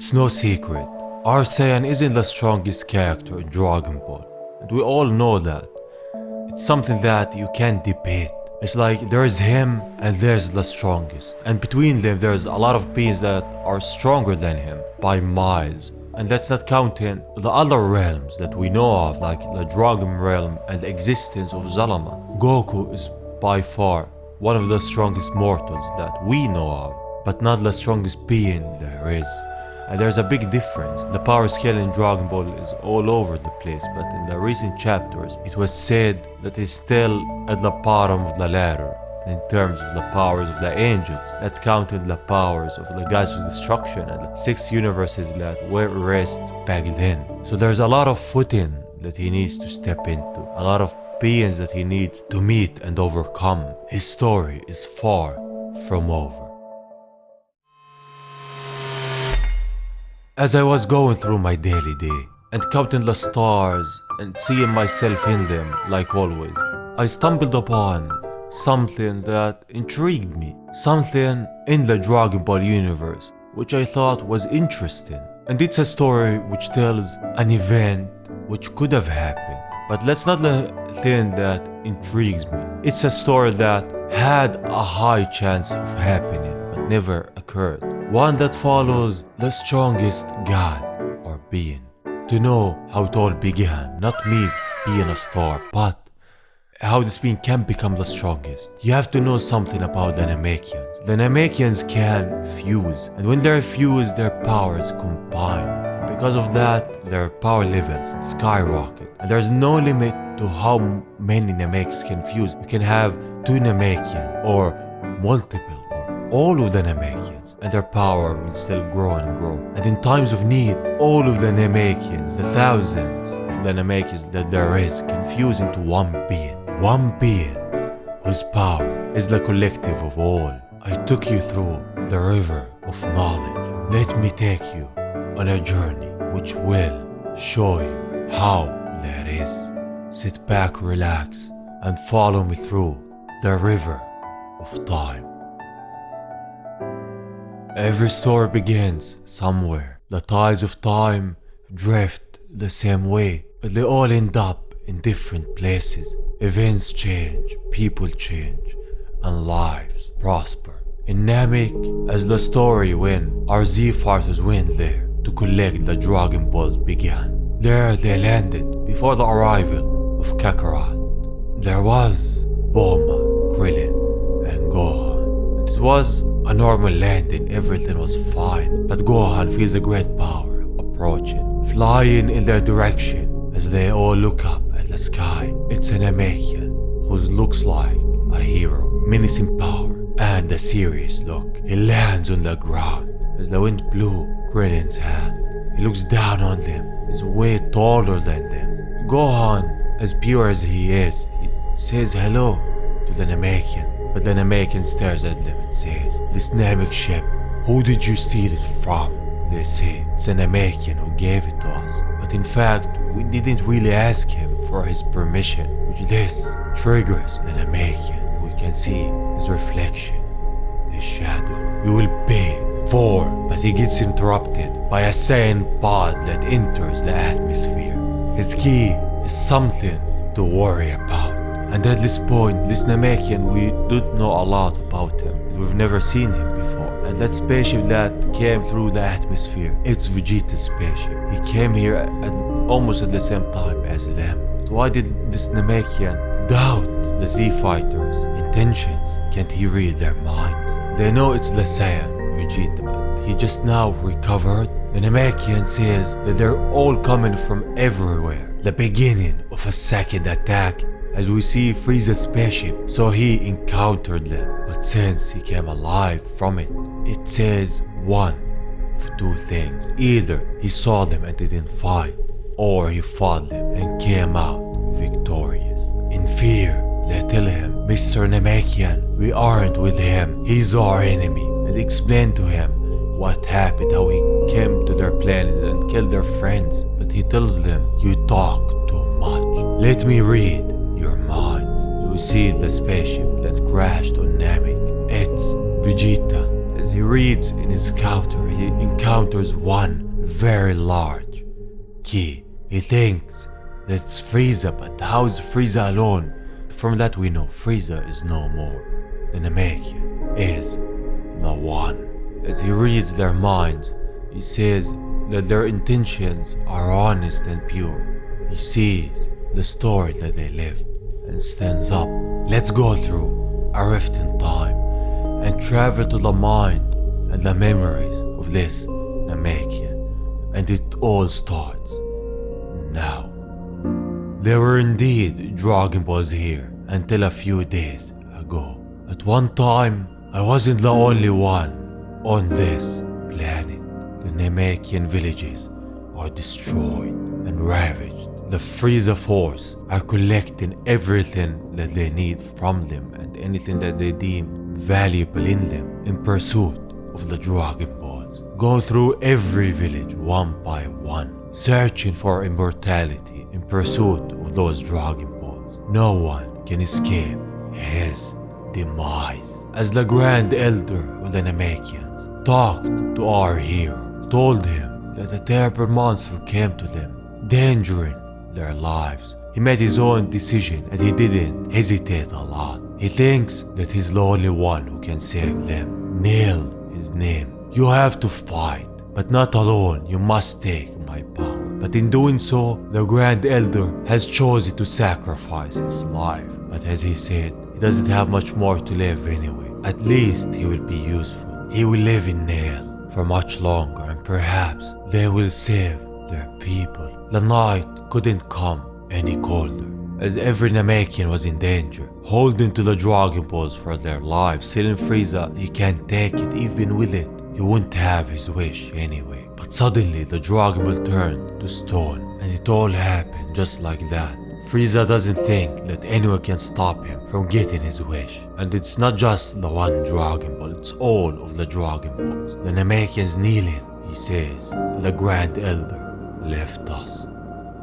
It's no secret, our Saiyan isn't the strongest character in Dragon Ball, and we all know that. It's something that you can't debate. It's like there's him and there's the strongest, and between them there's a lot of beings that are stronger than him by miles. And let's not count in the other realms that we know of, like the Dragon realm and the existence of Zalama. Goku is by far one of the strongest mortals that we know of, but not the strongest being there is. And there's a big difference. The power scale in Dragon Ball is all over the place, but in the recent chapters it was said that he's still at the bottom of the ladder in terms of the powers of the angels, not counting the powers of the gods of destruction and the 6 universes that were erased back then. So there's a lot of footing that he needs to step into, a lot of beings that he needs to meet and overcome. His story is far from over. As I was going through my daily day and counting the stars and seeing myself in them like always, I stumbled upon something that intrigued me, something in the Dragon Ball universe which I thought was interesting. And it's a story which tells an event which could have happened, but let's not the thing that intrigues me. It's a story that had a high chance of happening but never occurred. One that follows the strongest god or being. To know how it all began, not me being a star, but how this being can become the strongest. You have to know something about the Namekians. The Namekians can fuse, and when they're fused, their powers combine. Because of that, their power levels skyrocket, and there's no limit to how many Namekians can fuse. You can have 2 Namekian, or multiple, or all of the Namekians, and their power will still grow and grow. And in times of need, all of the Namekians, the thousands of the Namekians that there is, can fuse into one being. One being whose power is the collective of all. I took you through the river of knowledge. Let me take you on a journey which will show you how that is. Sit back, relax, and follow me through the river of time. Every story begins somewhere. The tides of time drift the same way, but they all end up in different places. Events change, people change, and lives prosper. In Namek, as the story when our Z fighters went there to collect the Dragon Balls began. There they landed before the arrival of Kakarot. There was Bulma, Krillin, and Gohan. It was a normal landing, everything was fine, but Gohan feels a great power approaching, flying in their direction as they all look up at the sky. It's an Namekian who looks like a hero, menacing power and a serious look. He lands on the ground as the wind blew Krillin's hand. He looks down on them. He's way taller than them. Gohan, as pure as he is, he says hello to the Namekian, but the Namekian stares at them and says, "This Namek ship, who did you steal it from?" They say it's a Namekian who gave it to us, but in fact we didn't really ask him for his permission, which this triggers the Namekian. We can see his reflection, his shadow. We will pay for, but he gets interrupted by a Saiyan pod that enters the atmosphere. His key is something to worry about, and at this point, this Namekian, we don't know a lot about him. We've never seen him before. And that spaceship that came through the atmosphere, it's Vegeta's spaceship. He came here almost at the same time as them. But why did this Namekian doubt the Z fighters' intentions? Can't he read their minds? They know it's the Saiyan, Vegeta, but he just now recovered. The Namekian says that they're all coming from everywhere. The beginning of a second attack, as we see Frieza's spaceship, so he encountered them. But since he came alive from it, it says one of 2 things. Either he saw them and didn't fight, or he fought them and came out victorious. In fear, they tell him, "Mr. Namekian, we aren't with him, he's our enemy," and explain to him what happened, how he came to their planet and killed their friends. But he tells them, "You talk too much. Let me read your minds." We see the spaceship that crashed on Namek. It's Vegeta, as As he reads in his scouter, he encounters one very large key. He thinks that it's Frieza, but how is Frieza alone? From that we know Frieza is no more. The Namekian is the one. As he reads their minds, he says that their intentions are honest and pure. He sees the story that they lived and stands up. Let's go through a rift in time and travel to the mind and the memories of this Namekian. And it all starts now. There were indeed Dragon Balls here until a few days ago. At one time, I wasn't the only one on this planet. The Namekian villages are destroyed and ravaged. The Frieza Force are collecting everything that they need from them and anything that they deem valuable in them in pursuit of the Dragon Balls. Going through every village one by one, searching for immortality in pursuit of those Dragon Balls. No one can escape his demise. As the Grand Elder of the Namekians talked to our hero, told him that a terrible monster came to them, endangering their lives. He made his own decision and he didn't hesitate a lot. He thinks that he's the only one who can save them. Nail his name. You have to fight, but not alone. You must take my power. But in doing so, the Grand Elder has chosen to sacrifice his life. But as he said, he doesn't have much more to live anyway. At least he will be useful. He will live in Nail for much longer and perhaps they will save their people. The night couldn't come any colder as every Namekian was in danger, holding to the Dragon Balls for their lives. Telling Frieza he can't take it. Even with it, he wouldn't have his wish anyway. But suddenly the Dragon Ball turned to stone and it all happened just like that. Frieza doesn't think that anyone can stop him from getting his wish. And it's not just the one Dragon Ball, it's all of the Dragon Balls. The Namekian's kneeling. He says, the Grand Elder left us.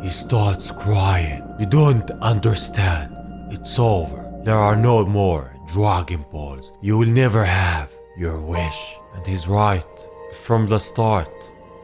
He starts crying. You don't understand. It's over. There are no more Dragon Balls. You will never have your wish. And he's right. From the start,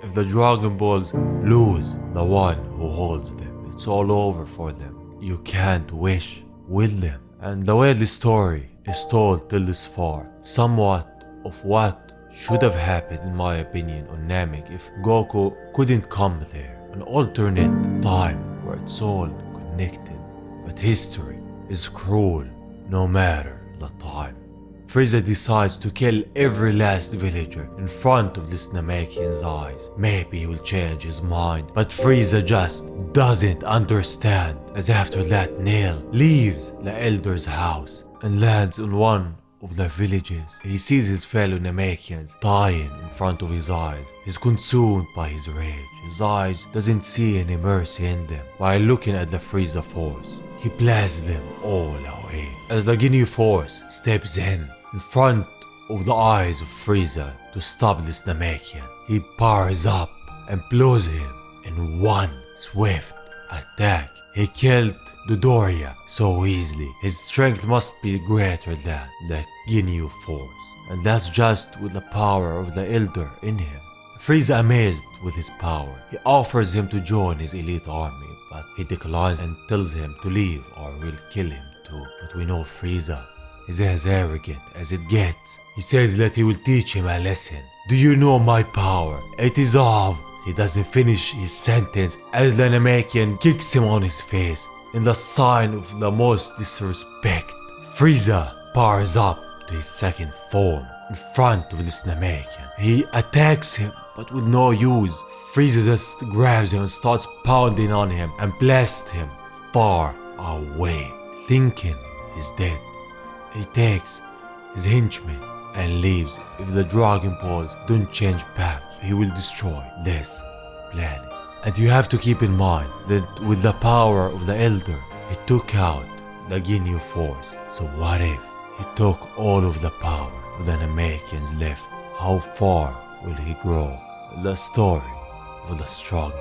if the Dragon Balls lose the one who holds them, it's all over for them. You can't wish with them. And the way the story is told till this far, somewhat of what should have happened in my opinion on Namek if Goku couldn't come there. An alternate time where it's all connected. But history is cruel no matter the time. Frieza decides to kill every last villager in front of this Namekian's eyes. Maybe he will change his mind, but Frieza just doesn't understand. As after that, Nail leaves the Elder's house and lands on one of the villages. He sees his fellow Namekians dying in front of his eyes. He's consumed by his rage. His eyes doesn't see any mercy in them. While looking at the Frieza Force, he blasts them all away. As the Ginyu Force steps in front of the eyes of Frieza to stop this Namekian, he powers up and blows him in one swift attack. He killed Dodoria so easily. His strength must be greater than the Ginyu Force, and that's just with the power of the Elder in him. Frieza, amazed with his power, he offers him to join his elite army, but he declines and tells him to leave or we'll kill him too. But we know Frieza is as arrogant as it gets. He says that he will teach him a lesson. Do you know my power? It is of. He doesn't finish his sentence as the Namekian kicks him on his face in the sign of the most disrespect. Frieza powers up to his second form in front of this Namekian. He attacks him but with no use. Frieza just grabs him and starts pounding on him and blasts him far away, thinking he's dead. He takes his henchmen and leaves. If the Dragon Balls don't change back, he will destroy this planet. And you have to keep in mind that with the power of the Elder, he took out the Ginyu Force. So what if he took all of the power of the Namekians left? How far will he grow? The story of the strongest.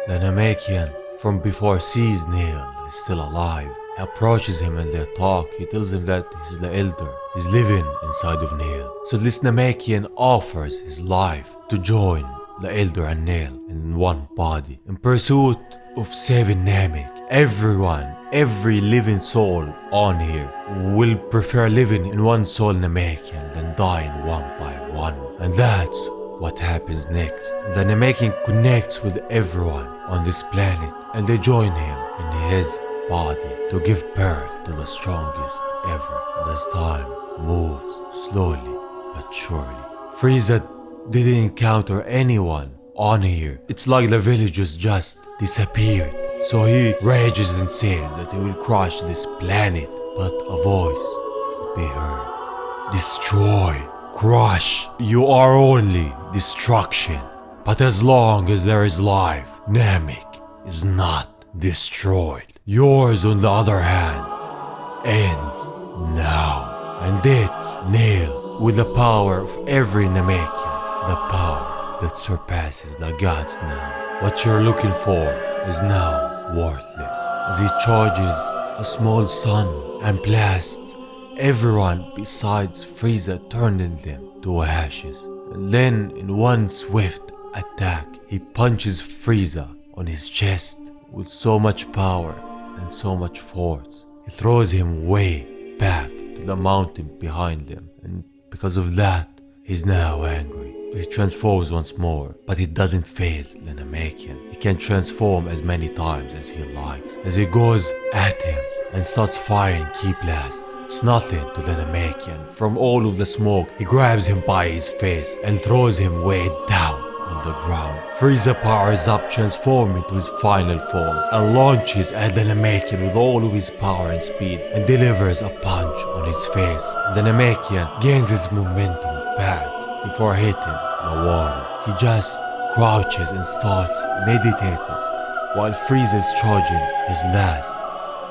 The Namekian from before sees Nail is still alive. He approaches him and they talk. He tells him that he's the Elder. He's living inside of Nail. So this Namekian offers his life to join the Elder and Nail in one body in pursuit of saving Namek. Everyone, every living soul on here will prefer living in one soul Namekian than dying one by one. And that's what happens next. The Namekian connects with everyone on this planet and they join him in his body to give birth to the strongest ever. And as time moves slowly but surely, Frieza didn't encounter anyone on here. It's like the villagers just disappeared. So he rages and says that he will crush this planet, but a voice could be heard. Destroy, crush, you are only destruction. But as long as there is life, Namek is not destroyed. Yours on the other hand, end now. And it's Nail with the power of every Namekian, the power that surpasses the gods now. What you're looking for is now worthless, as he charges a small sun and blasts everyone besides Frieza, turning them to ashes. And then in one swift attack, he punches Frieza on his chest with so much power and so much force. He throws him way back to the mountain behind them, and because of that, he's now angry. He transforms once more, but it doesn't faze the Namekian. He can transform as many times as he likes. As he goes at him and starts firing key blasts, it's nothing to the Namekian. From all of the smoke, he grabs him by his face and throws him way down on the ground. Frieza powers up, transforming into his final form, and launches at the Namekian with all of his power and speed, and delivers a punch on his face. The Namekian gains his momentum back before hitting the wall. He just crouches and starts meditating while Frieza is charging his last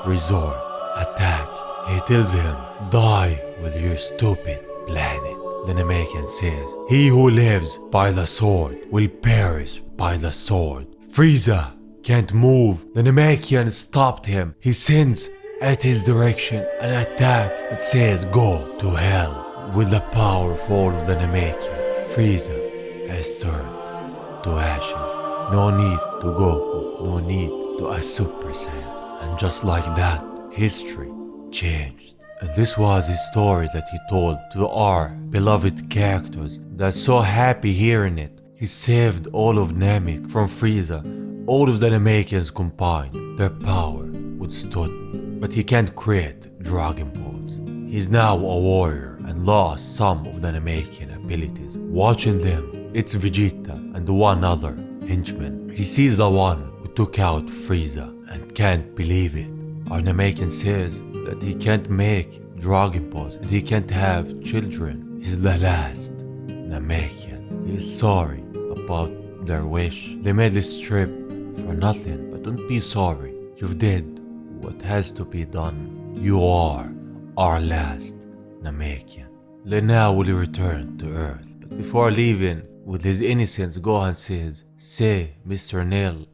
resort attack. He tells him, die with your stupid planet. The Namekian says, he who lives by the sword will perish by the sword. Frieza can't move. The Namekian stopped him. He sends at his direction an attack that says, go to hell. With the power of all of the Namekian, Frieza has turned to ashes. No need to Goku, no need to a Super Saiyan. And just like that, history changed. And this was his story that he told to our beloved characters. They're so happy hearing it. He saved all of Namek from Frieza. All of the Namekians combined, their power withstood. But he can't create Dragon Balls. He's now a warrior and lost some of the Namekian abilities. Watching them, it's Vegeta and one other henchman. He sees the one who took out Frieza and can't believe it. Our Namekian says that he can't make Dragon Balls and he can't have children. He's the last Namekian. He is sorry about their wish. They made this trip for nothing, but don't be sorry. You've did what has to be done. You are our last Namekian. Then now will he return to Earth. But before leaving, with his innocence, Gohan says, say, Mr. Nail,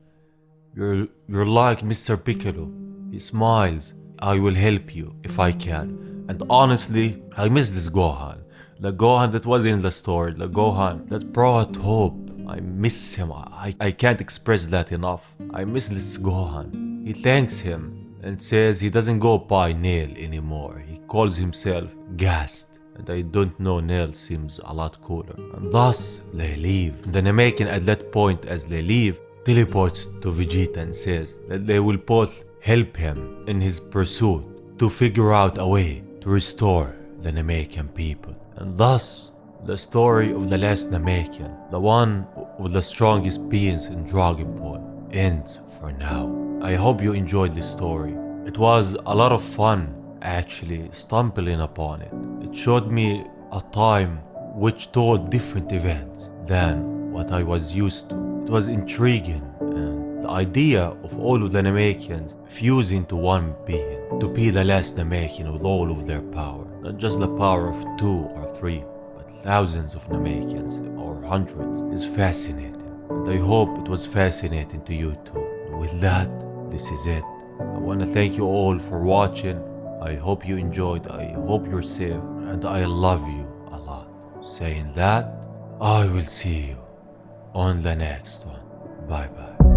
you're like Mr. Piccolo. He smiles. I will help you if I can. And honestly, I miss this Gohan. The Gohan that was in the story, the Gohan that brought hope. I miss him. I can't express that enough. I miss this Gohan. He thanks him and says he doesn't go by Nail anymore. He calls himself Gast. And I don't know, Nail seems a lot cooler. And thus, they leave. The Namekian at that point, as they leave, teleports to Vegeta and says that they will both help him in his pursuit to figure out a way to restore the Namekian people. And thus, the story of the last Namekian, the one with the strongest beings in Dragon Ball, ends for now. I hope you enjoyed this story. It was a lot of fun actually stumbling upon it. It showed me a time which told different events than what I was used to. It was intriguing, and the idea of all of the Namekians fusing to one being, to be the last Namekian with all of their power. Not just the power of 2 or 3, but thousands of Namekians or hundreds, is fascinating. And I hope it was fascinating to you too. With that, this is it. I want to thank you all for watching. I hope you enjoyed, I hope you're safe, and I love you a lot. Saying that, I will see you on the next one. Bye bye.